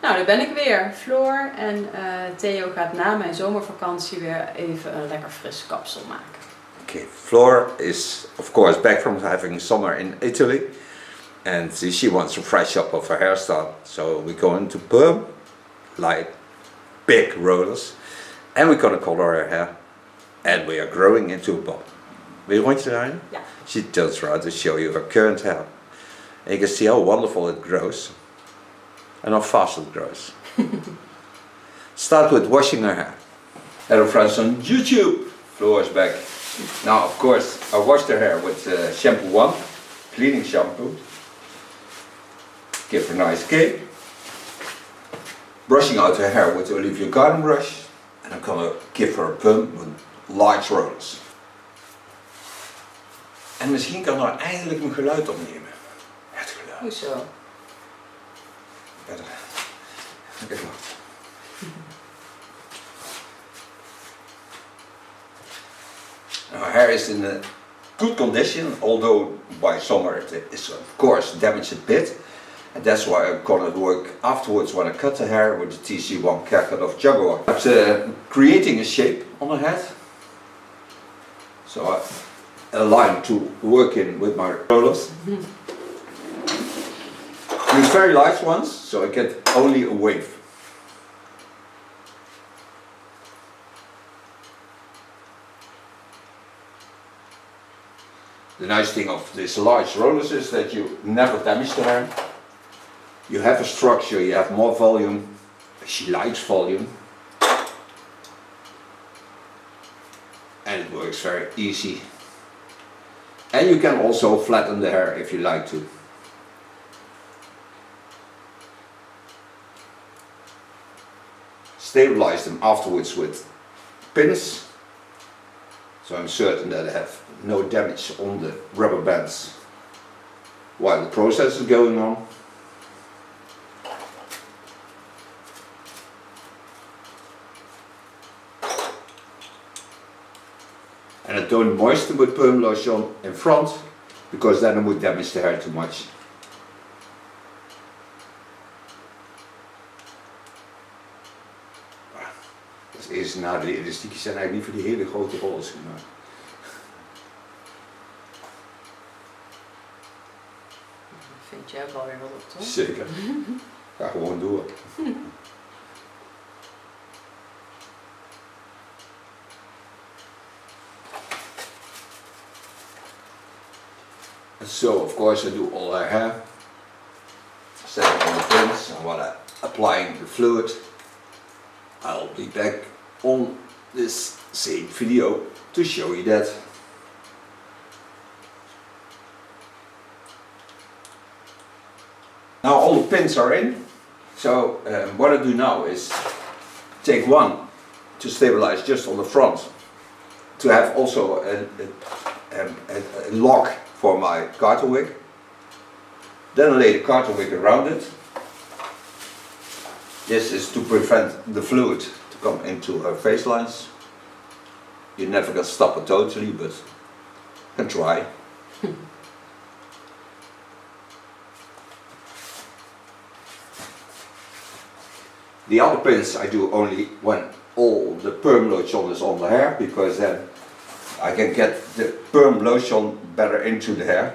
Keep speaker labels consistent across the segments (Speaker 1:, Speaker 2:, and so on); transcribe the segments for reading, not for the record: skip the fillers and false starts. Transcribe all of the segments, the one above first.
Speaker 1: Nou, daar ben ik weer, Floor. En Theo gaat na mijn zomervakantie weer even een lekker fris kapsel maken.
Speaker 2: Okay, Floor is of course back from having summer in Italy. And she wants to fresh up of her hairstyle. So we're going to perm, like big rollers. And we're going to color her hair. And we are growing into a bob. Wil je een rondje draaien?
Speaker 1: Ja.
Speaker 2: She turns around to show you her current hair. And you can see how wonderful it grows. And how fast it grows. Start with washing her hair. Hello friends on YouTube. Floor is back. Now of course I washed her hair with shampoo 1. Cleaning shampoo. Give her a nice cape. Brushing out her hair with the Olivia Garden brush. And I'm gonna give her a perm with large rollers. En misschien kan er eindelijk een geluid opnemen. Het geluid.
Speaker 1: Hoezo?
Speaker 2: Verder. Even wachten. Her hair is in a good condition, although by summer it is of course damaged a bit. And that's why I'm gonna work afterwards when I cut the hair with the TC1 haircut of Jaguar. I'm creating a shape on her head. So I align to work in with my rollers. Use very light ones, so I get only a wave. The nice thing of these large rollers is that you never damage the hair. You have a structure, you have more volume. She likes volume. And it works very easy. And you can also flatten the hair if you like to. Stabilize them afterwards with pins. So I'm certain that I have no damage on the rubber bands while the process is going on. And I don't moisten with perm lotion in front, because then I would damage the hair too much. Dat eerste nadeel, de elastiekjes zijn eigenlijk niet voor die hele grote rollers gemaakt.
Speaker 1: Vind jij wel weer wat op, toch?
Speaker 2: Zeker. Ga gewoon door. So of course I do all her hair, set it on the pins, and while I'm applying the fluid, I'll be back on this same video to show you that. Now all the pins are in, so what I do now is take one to stabilize just on the front, to have also a lock for my garter wig. Then I lay the garter wig around it. This is to prevent the fluid to come into her face lines. You never can stop it totally, but you can try. The other pins I do only when all the perm lotion is on the hair, because then I can get the perm lotion better into the hair.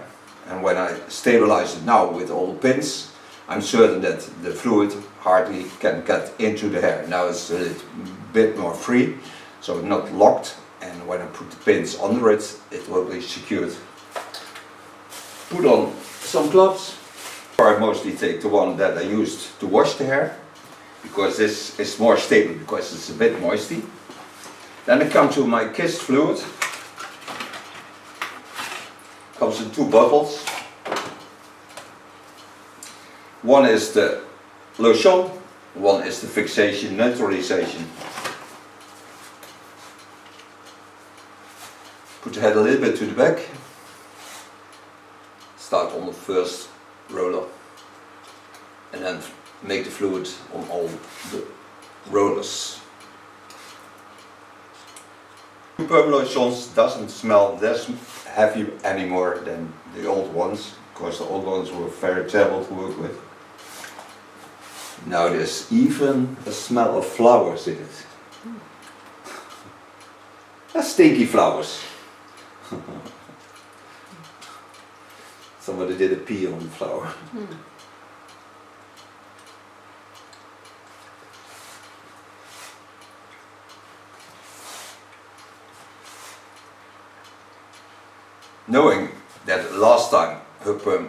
Speaker 2: And when I stabilize it now with all the pins, I'm certain that the fluid hardly can get into the hair. Now it's a little bit more free, so not locked, and when I put the pins under it, it will be secured. Put on some gloves. I mostly take the one that I used to wash the hair, because this is more stable, because it's a bit moisty. Then I come to my kissed fluid. Comes in two bottles. One is the lotion, one is the fixation, neutralization. Put the head a little bit to the back. Start on the first roller. And then make the fluid on all the rollers. Perm lotions doesn't smell that heavy anymore than the old ones, because the old ones were very terrible to work with. Now there's even a smell of flowers in it. That's stinky flowers. Somebody did a pee on the flower. Knowing that last time her perm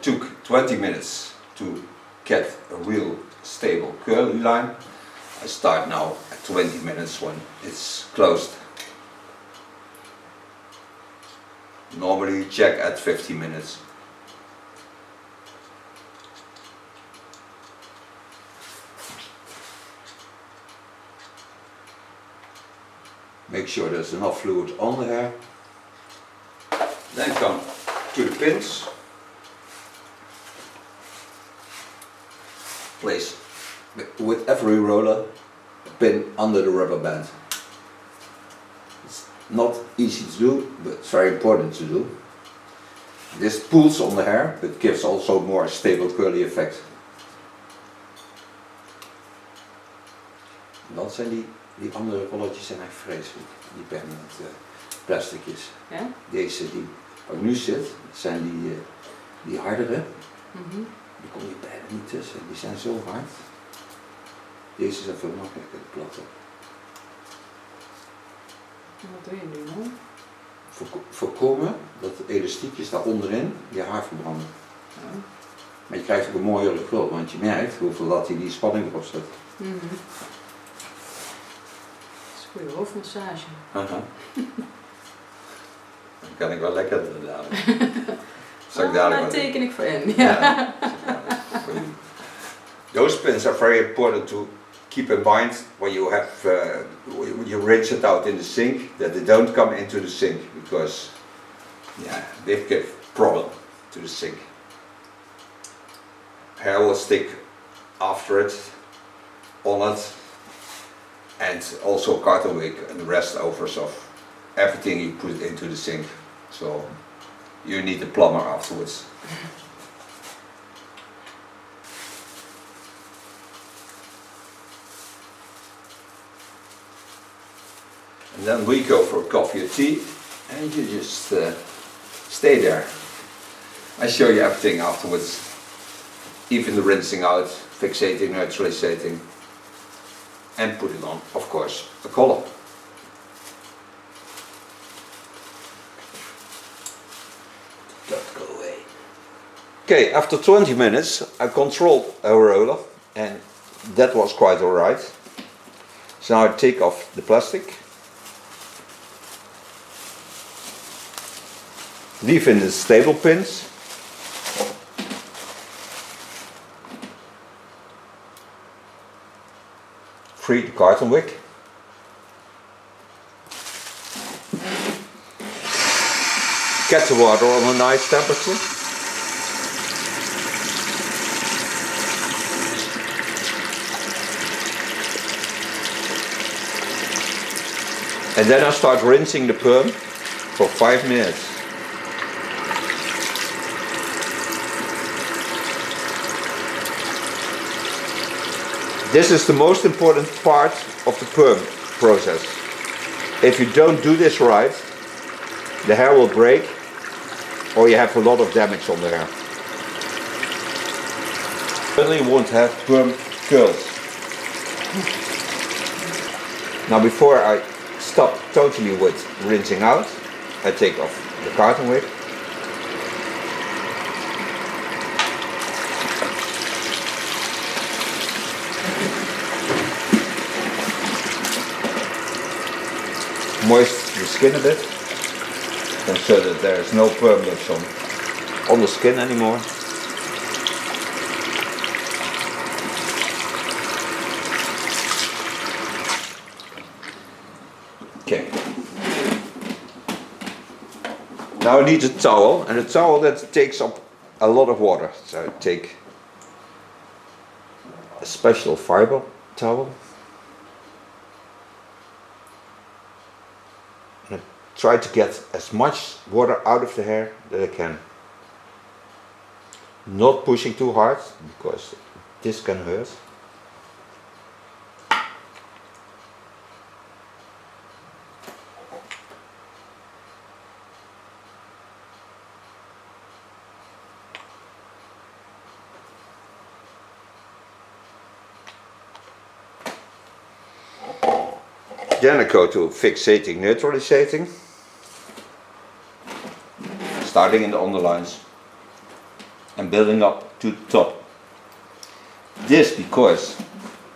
Speaker 2: took 20 minutes to get a real stable curly line, I start now at 20 minutes when it's closed. Normally check at 50 minutes. Make sure there's enough fluid on the hair. Then come to the pins. Place with every roller a pin under the rubber band. It's not easy to do, but it's very important to do. This pulls on the hair, but gives also more stable curly effect. Dan zijn die andere rolletjes zijn echt vreselijk, die pen met plasticjes.
Speaker 1: Ja?
Speaker 2: Deze die waar ik nu zit, zijn die hardere. Die kom je bijna niet tussen, die zijn zo hard. Deze zijn veel makkelijker, de platte.
Speaker 1: Wat doe je nu dan?
Speaker 2: Voorkomen dat de elastiekjes daar onderin je haar verbranden.
Speaker 1: Ja.
Speaker 2: Maar je krijgt ook een mooiere krul, want je merkt hoeveel dat die spanning erop zet.
Speaker 1: Dat is een goede hoofdmassage.
Speaker 2: Dan kan ik wel lekker dadelijk.
Speaker 1: Daar teken ik voor in. Ja.
Speaker 2: Those pins are very important to keep in mind when you have you rinse it out in the sink, that they don't come into the sink, because they give problem to the sink. Hair will stick after it, on it, and also cotton wick and the restovers of everything you put into the sink. So you need a plumber afterwards. And then we go for coffee or tea, and you just stay there. I show you everything afterwards, even the rinsing out, fixating, neutralizing, and put it on, of course, a color. Don't go away. Okay, after 20 minutes I controlled a roller, and that was quite alright. So now I take off the plastic. Leave in the stable pins. Free the carton wick. Get the water on a nice temperature. And then I start rinsing the perm for 5 minutes. This is the most important part of the perm process. If you don't do this right, the hair will break, or you have a lot of damage on the hair. Certainly you won't have perm curls. Now before I stop totally with rinsing out, I take off the carton wick. Moist the skin a bit, and so that there is no perm lotion on the skin anymore. Okay. Now I need a towel, and a towel that takes up a lot of water. So I take a special fiber towel. Try to get as much water out of the hair that I can. Not pushing too hard, because this can hurt. Then I go to fixating, neutralizing, starting in the underlines and building up to the top. This because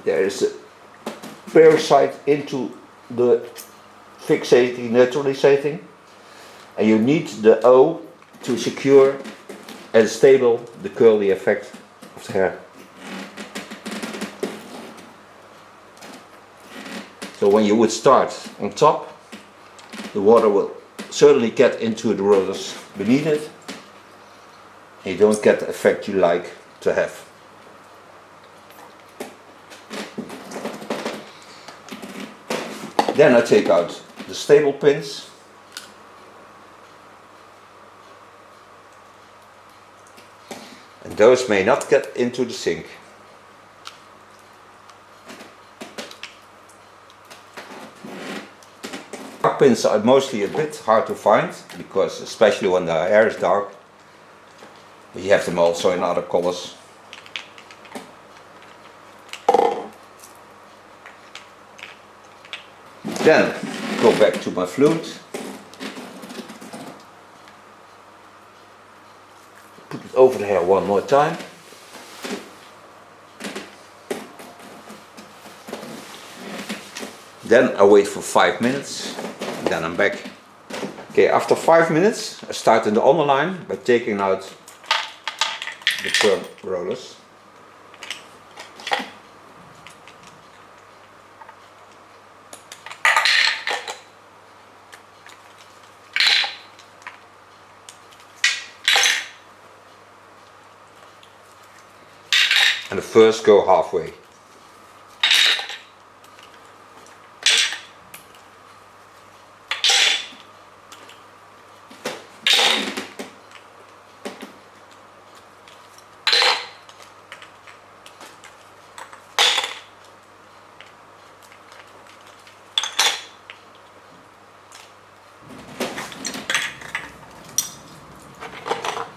Speaker 2: there is a parasite into the fixating, neutralizing, and you need the O to secure and stable the curly effect of the hair. So when you would start on top, the water will certainly get into the rollers beneath it, and you don't get the effect you like to have. Then I take out the stable pins, and those may not get into the sink. Dark pins are mostly a bit hard to find, because especially when the hair is dark, but you have them also in other colors. Then go back to my flute, put it over the hair one more time. Then I wait for 5 minutes, and then I'm back. Okay, after 5 minutes I start in the underline by taking out the perm rollers. And the first go halfway.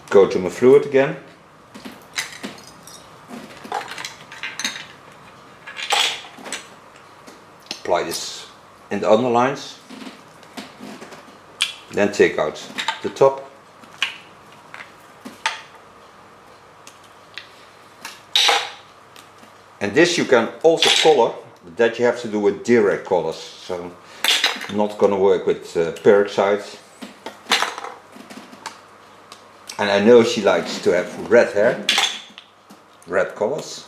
Speaker 2: Go to my fluid again. Apply this in the underlines. Then take out the top. And this you can also color, but that you have to do with direct colors. So I'm not gonna work with peroxide. And I know she likes to have red hair, red colors.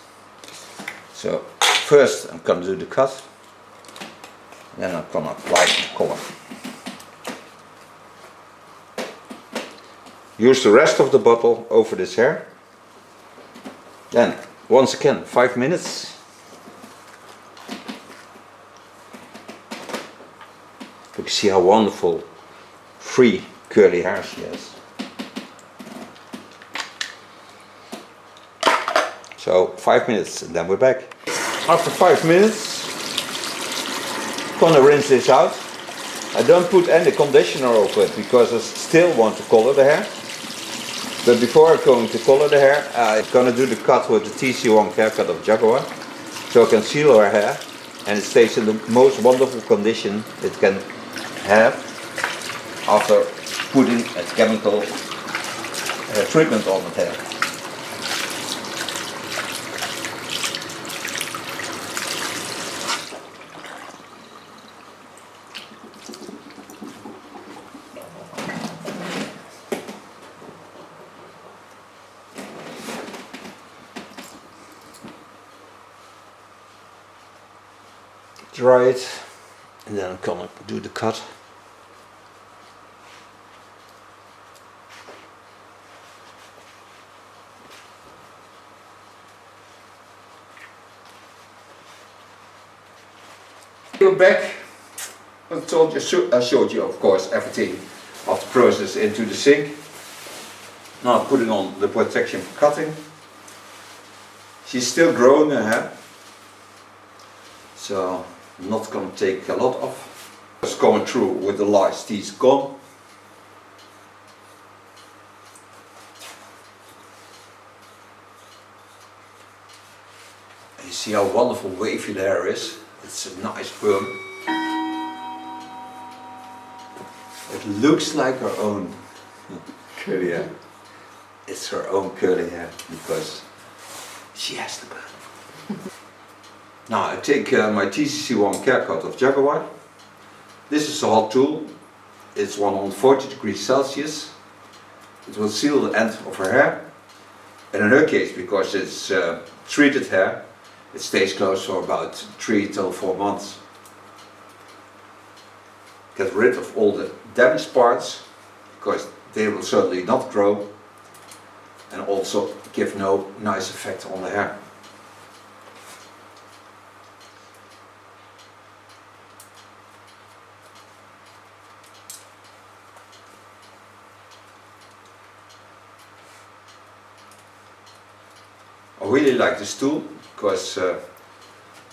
Speaker 2: So first I'm gonna do the cut, then I'm gonna apply the color. Use the rest of the bottle over this hair. Then once again 5 minutes. You can see how wonderful free curly hair she has. So 5 minutes and then we're back. After 5 minutes, I'm gonna rinse this out. I don't put any conditioner over it because I still want to color the hair. But before I'm going to color the hair, I'm gonna do the cut with the TC1 haircut of Jaguar. So I can seal her hair and it stays in the most wonderful condition it can have after putting a chemical treatment on the hair. Dry it, and then I'm gonna do the cut. We're back. I showed you of course everything of the process into the sink. Now I'm putting on the protection for cutting. She's still growing her hair, so not gonna take a lot off. Just going through with the last teeth gone. You see how wonderful wavy the hair is. It's a nice perm. It looks like her own curly hair. It's her own curly hair because she has the perm. Now I take my TCC1 care cut of Jaguar. This is a hot tool. It's 140 degrees Celsius. It will seal the end of her hair. And in her case, because it's treated hair, it stays closed for about 3 till 4 months. Get rid of all the damaged parts, because they will certainly not grow, and also give no nice effect on the hair. I really like this tool because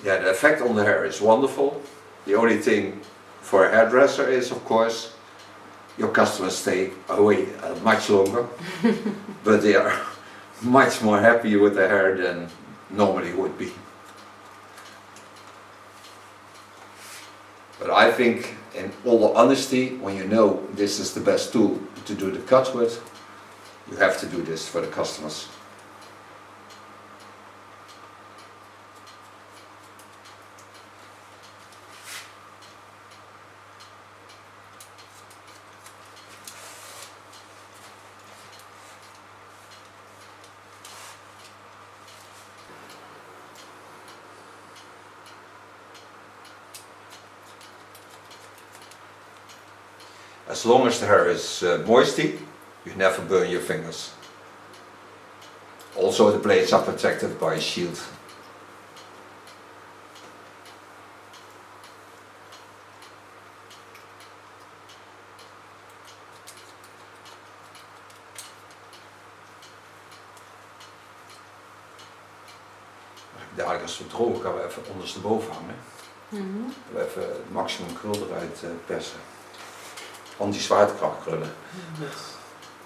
Speaker 2: yeah, the effect on the hair is wonderful. The only thing for a hairdresser is, of course, your customers stay away much longer, but they are much more happy with their hair than normally would be. But I think, in all honesty, when you know this is the best tool to do the cut with, you have to do this for the customers. As long as the hair is moisty, you never burn your fingers. Also, the blades are protected by a shield. Dadelijk als we drogen gaan we even ondersteboven hangen. We even het maximum krul eruit persen. Anti-zwaartekracht krullen.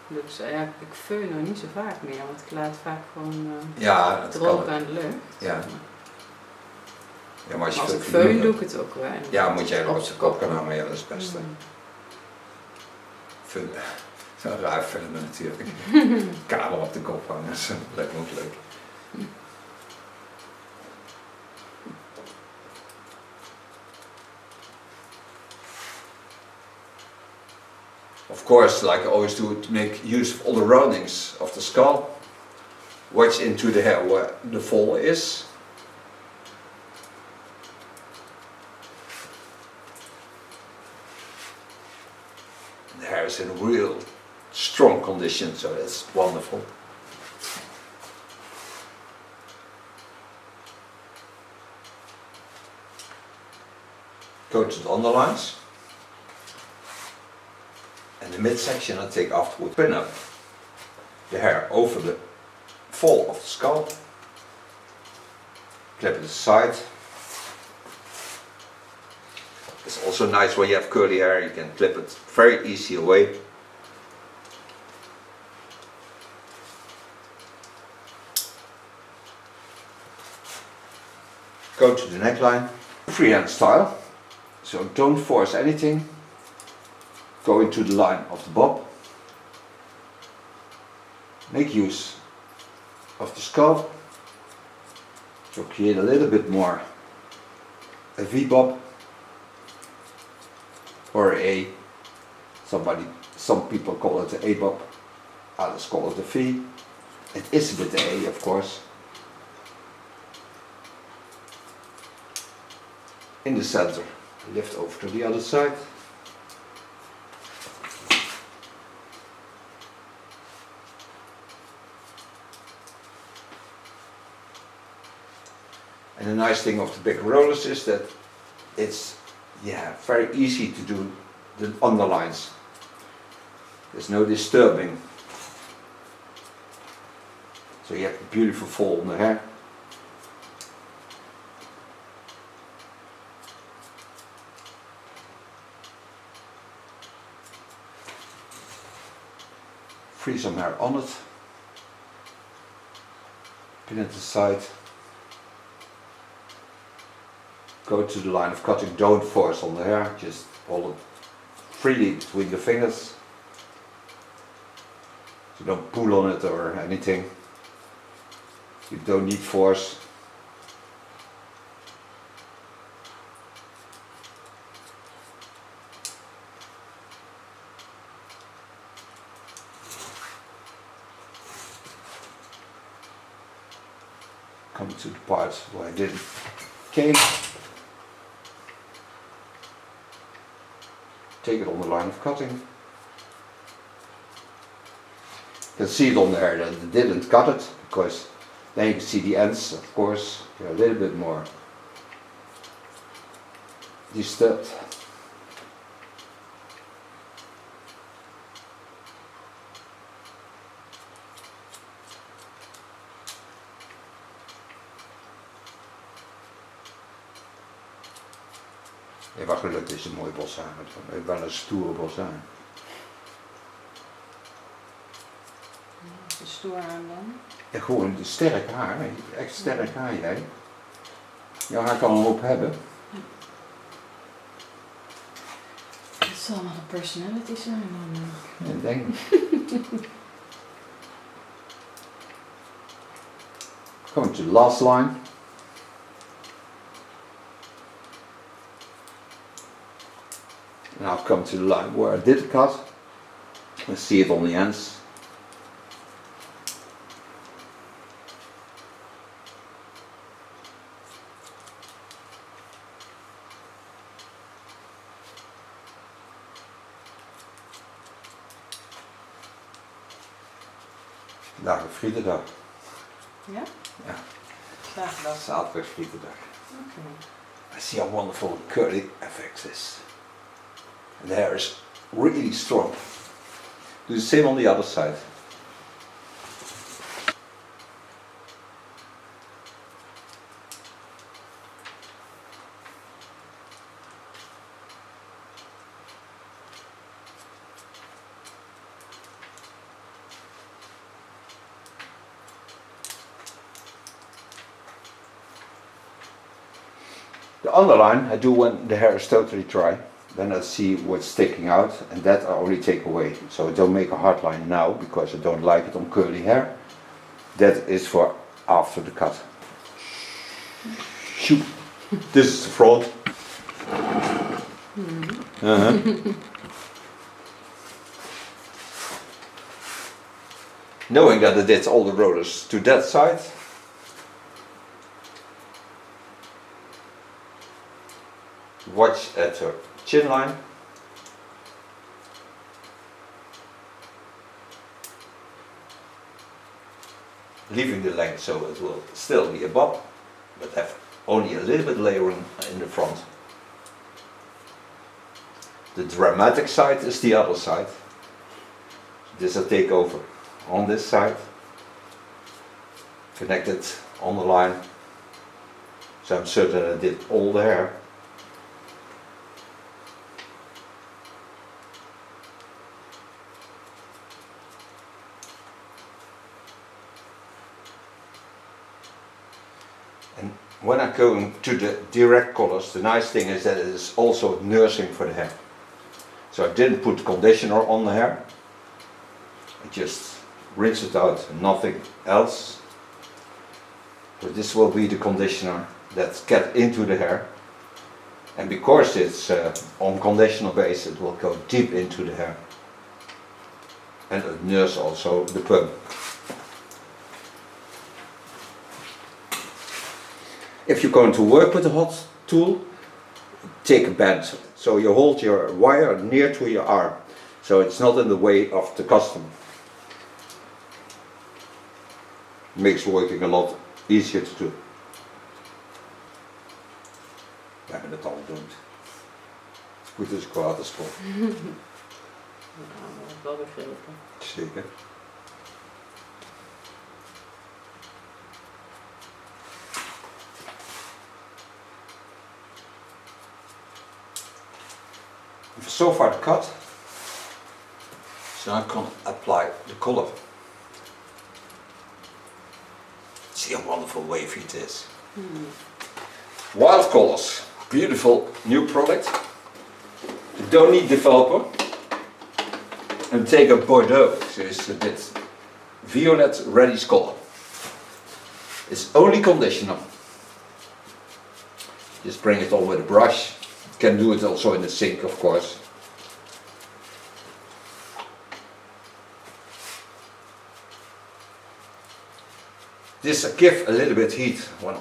Speaker 1: Dus ja, ik veun nou niet zo vaak meer, want ik laat vaak gewoon
Speaker 2: ja,
Speaker 1: drogen aan de lucht.
Speaker 2: Ja. Ja, maar als
Speaker 1: ik veun doe ik het ook wel.
Speaker 2: Ja, moet jij er op zijn kop gaan hangen, ja, dat is het beste. Fun. Zo'n raar filmen natuurlijk. Kamer op de kop hangen, dat lijkt me ook leuk. Of course, like I always do, to make use of all the roundings of the skull, wedge into the hair where the fall is. The hair is in real strong condition, so that's wonderful. Go to the underlines. And the midsection I take afterwards. Pin up the hair over the fall of the skull. Clip it aside. It's also nice when you have curly hair, you can clip it very easy away. Go to the neckline. Freehand style, so don't force anything. Go into the line of the bob. Make use of the skull to create a little bit more a V-bob or a, some people call it the A-bob, others call it the V. It is a bit the A, of course. In the center, lift over to the other side. And the nice thing of the big rollers is that it's very easy to do the underlines. There's no disturbing. So you have a beautiful fall on the hair free some hair on it, pin it aside, go to the line of cutting, don't force on the hair, just hold it freely between the fingers, so don't pull on it or anything, you don't need force. Come to the part where I didn't came. Take it on the line of cutting. You can see it on the hair that it didn't cut it, because then you can see the ends, of course, they're a little bit more disturbed. Ja, maar gelukkig is een mooi boshaar. Het is wel een stoere boshaar.
Speaker 1: Wat is stoer aan dan?
Speaker 2: Ja, gewoon een sterk haar. Echt sterk haar jij. Jouw haar kan een hoop hebben.
Speaker 1: Het zal wel een personality zijn dan.
Speaker 2: Ja, ik denk. Going to the last line. Now I've come to the line where I did cut. Let's see it on the ends. Vandaag een frietendag.
Speaker 1: Ja?
Speaker 2: Ja.
Speaker 1: Zaterdag.
Speaker 2: Zaterdag frietendag.
Speaker 1: Okay.
Speaker 2: I see how wonderful the curly effect is. And the hair is really strong. Do the same on the other side. The underline I do when the hair is totally dry. Then I see what's sticking out, and that I only take away. So I don't make a hard line now because I don't like it on curly hair. That is for after the cut. Shoot. This is the front. Knowing that I did all the rollers to that side. Watch at her chin line. Leaving the length so it will still be a bob, but have only a little bit layering in the front. The dramatic side is the other side. This I take over on this side, connect it on the line, so I'm certain I did all the hair. And when I go to the direct colors, the nice thing is that it is also nursing for the hair. So I didn't put conditioner on the hair. I just rinse it out and nothing else. So this will be the conditioner that gets into the hair. And because it's on conditioner base, it will go deep into the hair. And it nurse also the perm. If you're going to work with a hot tool, take a bend. So you hold your wire near to your arm, so it's not in the way of the customer. Makes working a lot easier to do. We hebben het al gedaan. Goed is kwaad is goed.
Speaker 1: Nou, dat is wel begrepen.
Speaker 2: Zeker. So far the cut. So I can apply the color. See how wonderful wavy it is. Wild colors, beautiful new product. You don't need developer. And take a Bordeaux, so it's a bit violet reddish color. It's only conditioner. Just bring it on with a brush. You can do it also in the sink, of course. This gives a little bit heat when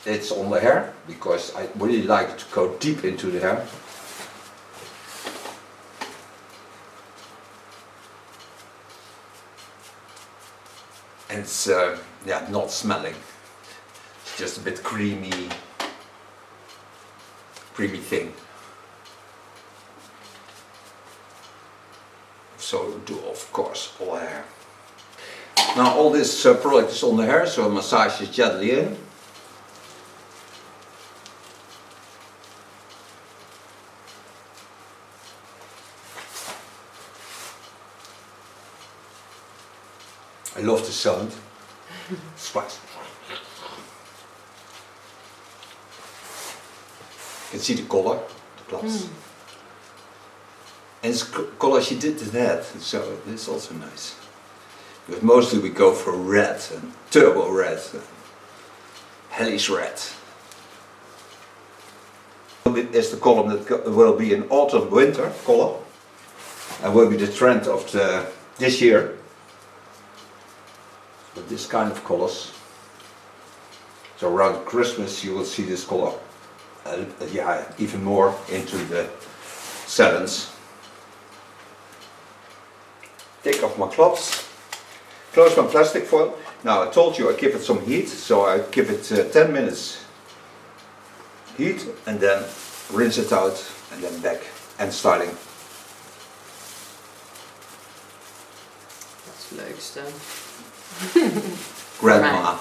Speaker 2: it's on the hair, because I really like to go deep into the hair. And it's yeah, not smelling. It's just a bit creamy thing. So do of course all hair. Now all this product is on the hair, so I massage it gently in. I love the sound. Spice. You can see the color, the plots. And it's color she did the head, so it's also nice. But mostly we go for red and turbo red, hellish red. Is the color that will be an autumn winter color and will be the trend of this year. With this kind of colors. So around Christmas you will see this color, yeah, even more into the salons. Take off my gloves. Close my plastic foil. Now I told you I give it some heat, so I give it 10 minutes heat and then rinse it out and then back and styling.
Speaker 1: Dat is het leukste.
Speaker 2: Grandma.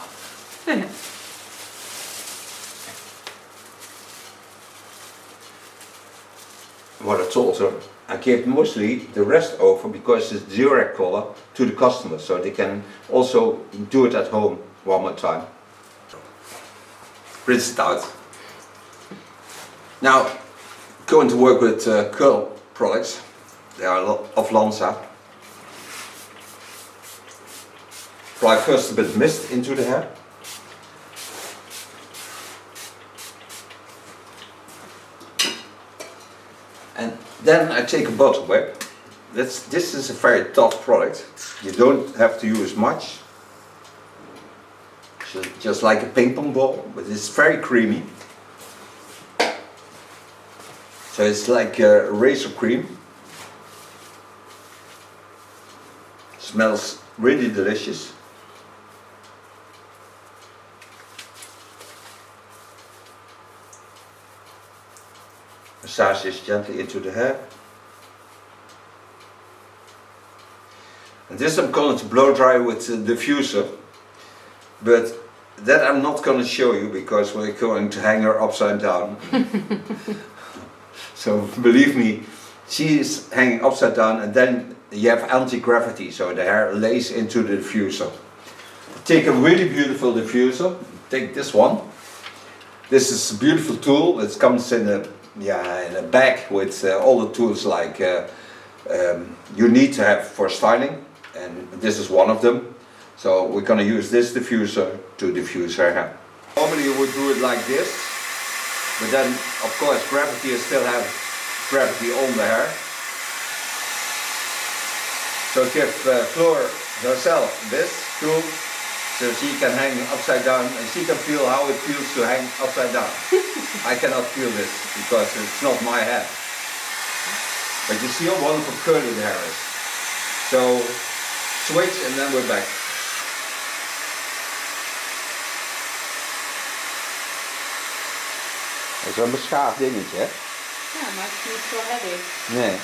Speaker 2: What I told her, I gave mostly the rest over because it's direct color to the customer, so they can also do it at home one more time. Rinse it out. Now, going to work with curl products. They are of Lanza. Apply first a bit of mist into the hair. And then I take a bottle wipe. This is a very tough product. You don't have to use much. Just like a ping pong ball, but it's very creamy. So it's like a razor cream. Smells really delicious. Massage this gently into the hair. And this I'm going to blow dry with the diffuser, but that I'm not going to show you because we're going to hang her upside down. So believe me, she is hanging upside down, and then you have anti-gravity, so the hair lays into the diffuser. Take a really beautiful diffuser, take this one. This is a beautiful tool. It comes in a bag with all the tools like you need to have for styling, and this is one of them. So we're going to use this diffuser to diffuse her hair. Normally you would do it like this, but then of course gravity still has gravity on the hair. So give Floor herself this tool so she can hang upside down and she can feel how it feels to hang upside down. I cannot feel this because it's not my hair. But you see how wonderful curly the hair is. So switch and then we're back. Dat is wel een beschaafd dingetje, hè?
Speaker 1: Ja, maar het is niet zo heavy.
Speaker 2: Nee.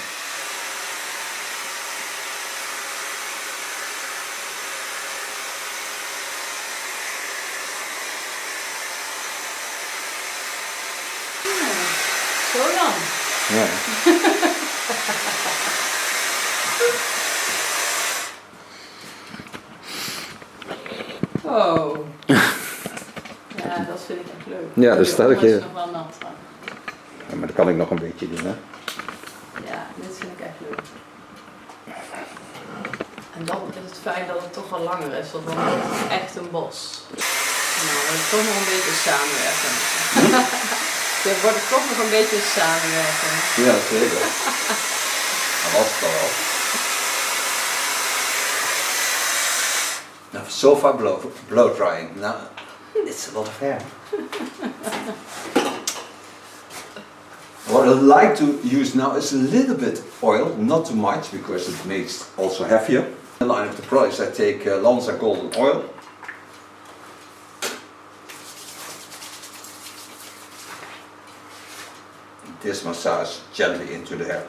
Speaker 1: Zo dan.
Speaker 2: Ja.
Speaker 1: echt leuk.
Speaker 3: Ja, dat staat ook
Speaker 1: hier.
Speaker 3: hier.
Speaker 1: Is nog wel nat.
Speaker 3: Ja, maar dat kan ik nog een beetje doen, hè.
Speaker 1: Ja, dit vind ik echt leuk. En dan is het fijn dat het toch wel langer is, want dan wordt het echt een bos. Nou, dan wordt het toch nog een beetje samenwerken. Dan wordt het toch nog een beetje samenwerken.
Speaker 2: Ja, zeker. Dat was het al wel. Now, so far blow drying. Now, it's a lot of hair. What I like to use now is a little bit oil, not too much, because it makes also heavier. In line of the products, I take Lanza Golden Oil. This massage gently into the hair.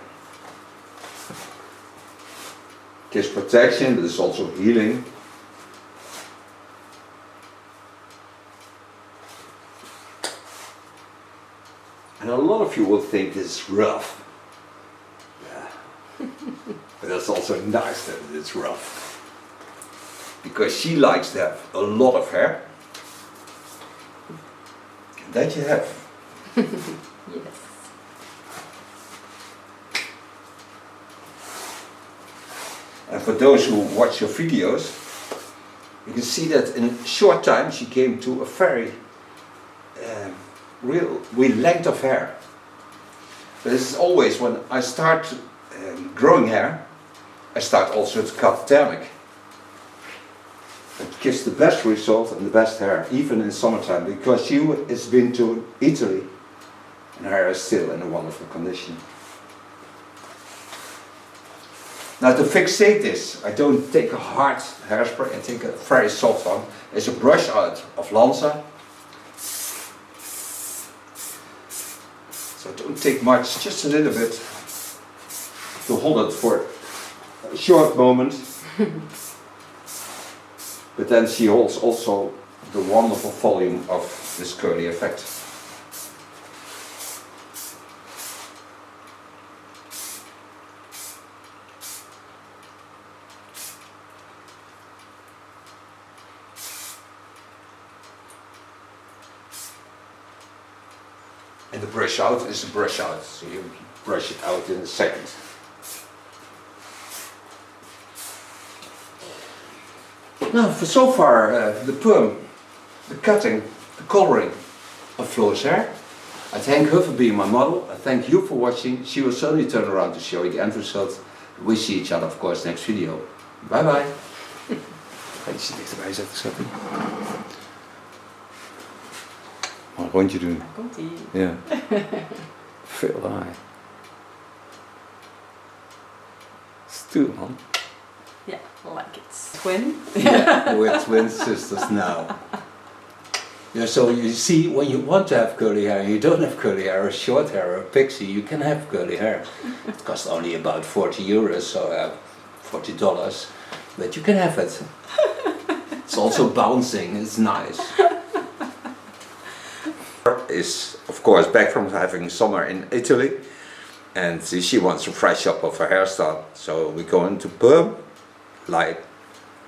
Speaker 2: This protection, but it's also healing. And a lot of you will think this is rough. Yeah. But that's also nice that it's rough. Because she likes to have a lot of hair. And that you have.
Speaker 1: Yes.
Speaker 2: And for those who watch your videos, you can see that in a short time she came to a very real length of hair. But this is always when I start growing hair, I start also to cut thermic. It gives the best result and the best hair, even in summertime, because she has been to Italy and her hair is still in a wonderful condition. Now to fixate this, I don't take a hard hairspray, I take a very soft one. It's a brush out of Lanza. So don't take much, just a little bit to hold it for a short moment. But then she holds also the wonderful volume of this curly effect. And the brush out is a brush out, so you brush it out in a second. Now, for so far, the perm, the cutting, the coloring of Flo's hair. I thank her for being my model. I thank you for watching. She will certainly turn around to show you the end result. We see each other, of course, next video. Bye bye.
Speaker 3: Iets dichterbij zetten. Maar een rondje doen.
Speaker 1: Komt-ie.
Speaker 3: Ja. Veel laai. Stoer, man.
Speaker 1: Yeah, I like it. Twin.
Speaker 2: Yeah, we're twin sisters now. Yeah, so you see, when you want to have curly hair, you don't have curly hair, or short hair, or a pixie, you can have curly hair. It costs only about 40 euros, so $40, but you can have it. It's also bouncing, it's nice. Is of course back from having summer in Italy, and she wants to fresh up of her hairstyle, so we're going to perm, like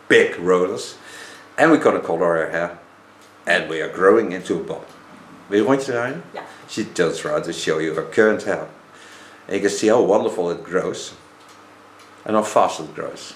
Speaker 2: big rollers, and we're gonna color her hair, and we are growing into a bob. Wil je een rondje draaien?
Speaker 1: Ja.
Speaker 2: She turns around to show you her current hair, and you can see how wonderful it grows and how fast it grows.